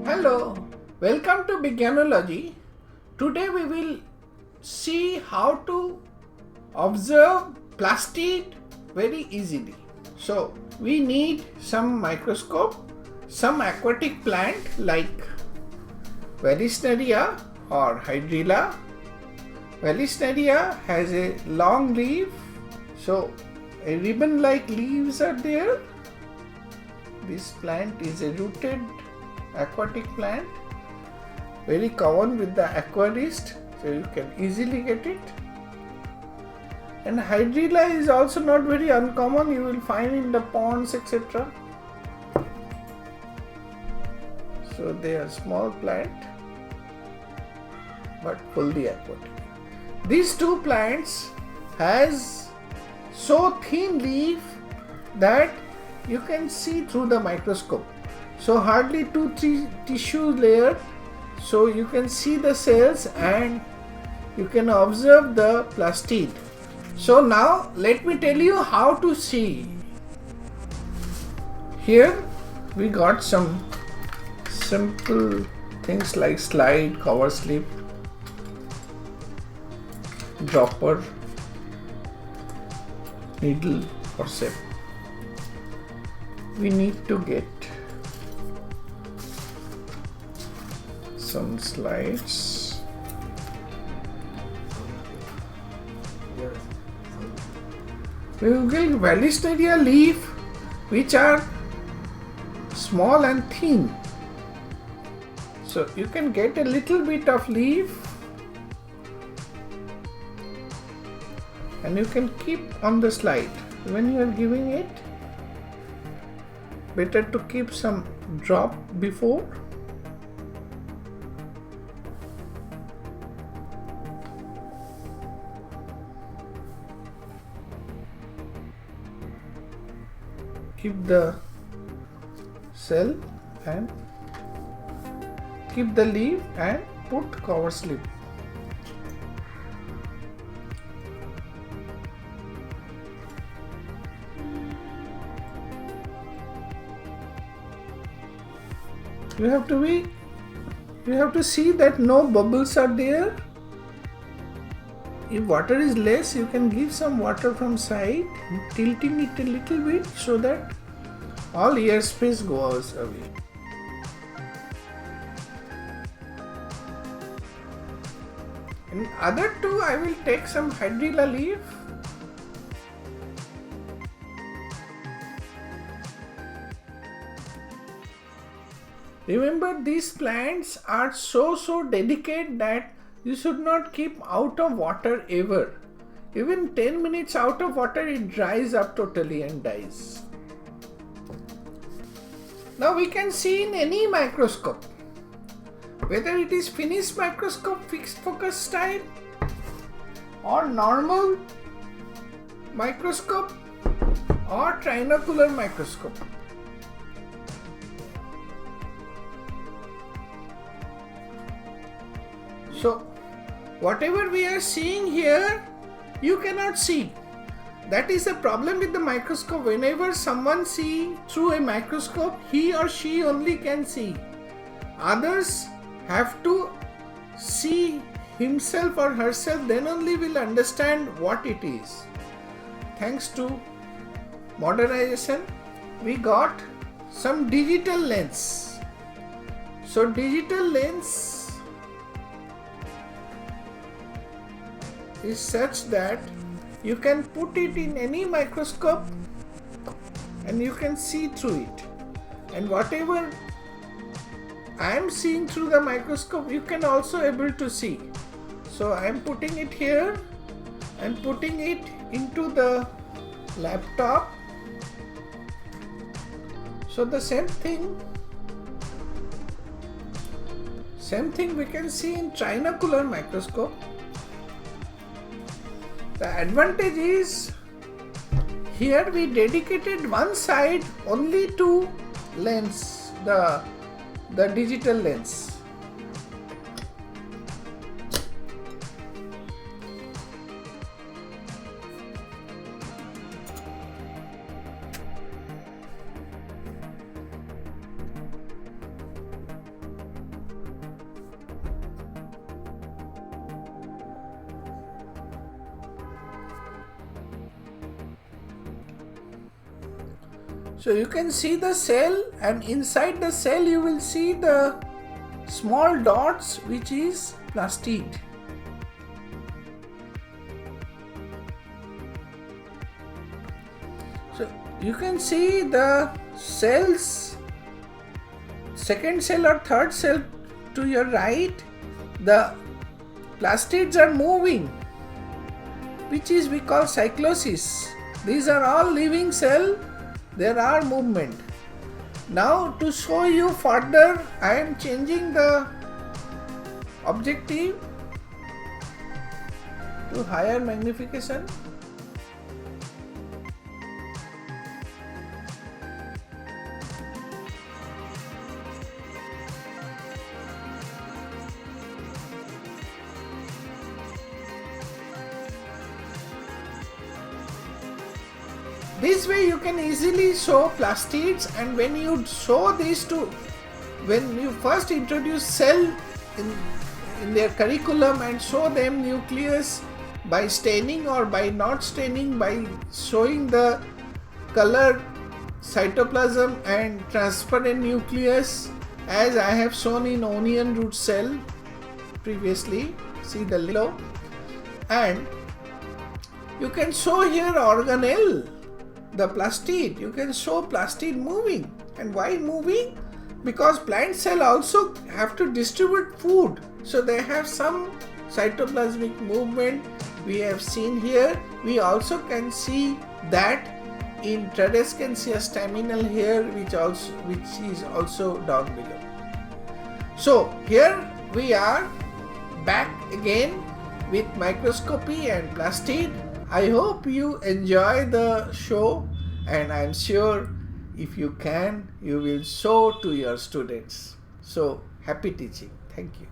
Hello, welcome to Bigyanology. Today we will see how to observe plastid very easily. So we need some microscope, some aquatic plant like Vallisneria or Hydrilla. Vallisneria has a long leaf, so a ribbon like leaves are there. This plant is a rooted aquatic plant, very common with the aquarist, so you can easily get it. And Hydrilla is also not very uncommon, you will find in the ponds, etc. So they are small plant but fully aquatic. These two plants has so thin leaf that you can see through the microscope. So hardly 2-3 tissue layer, so you can see the cells and you can observe the plastid. So now let me tell you how to see. Here we got some simple things like slide, cover slip, dropper, needle or sep. We need to get some slides. We will get Vallisneria leaf which are small and thin. So you can get a little bit of leaf and you can keep on the slide. When you are giving it, better to keep some drop before. Keep the cell and keep the leaf and put cover slip. You have to see that no bubbles are there. If water is less, you can give some water from side, tilting it a little bit so that all air space goes away. In other two, I will take some Hydrilla leaf. Remember, these plants are so delicate that you should not keep out of water ever. Even 10 minutes out of water, it dries up totally and dies. Now we can see in any microscope, whether it is finished microscope, fixed focus type or normal microscope or trinocular microscope. So whatever we are seeing here, you cannot see. That is a problem with the microscope. Whenever someone sees through a microscope, he or she only can see. Others have to see himself or herself, then only will understand what it is. Thanks to modernization, we got some digital lens. So digital lens is such that you can put it in any microscope and you can see through it. And whatever I am seeing through the microscope, you can also able to see. So I am putting it here and putting it into the laptop. So the same thing we can see in trinocular microscope. The advantage is here we dedicated one side only to lens, the digital lens. So you can see the cell, and inside the cell you will see the small dots, which is plastid. So you can see the cells, second cell or third cell to your right, the plastids are moving, which is we call cyclosis. These are all living cell, there are movement. Now to show you further, I am changing the objective to higher magnification. This way you can easily show plastids, and when you show these two, when you first introduce cell in their curriculum and show them nucleus by staining or by not staining, by showing the color cytoplasm and transparent nucleus, as I have shown in onion root cell previously, see the below, and you can show here organelle, the plastid. You can show plastid moving. And why moving? Because plant cell also have to distribute food, so they have some cytoplasmic movement. We have seen here. We also can see that in Tradescantia staminal hair, which is also down below. So here we are back again with microscopy and plastid. I hope you enjoy the show, and I am sure if you can, you will show to your students. So happy teaching. Thank you.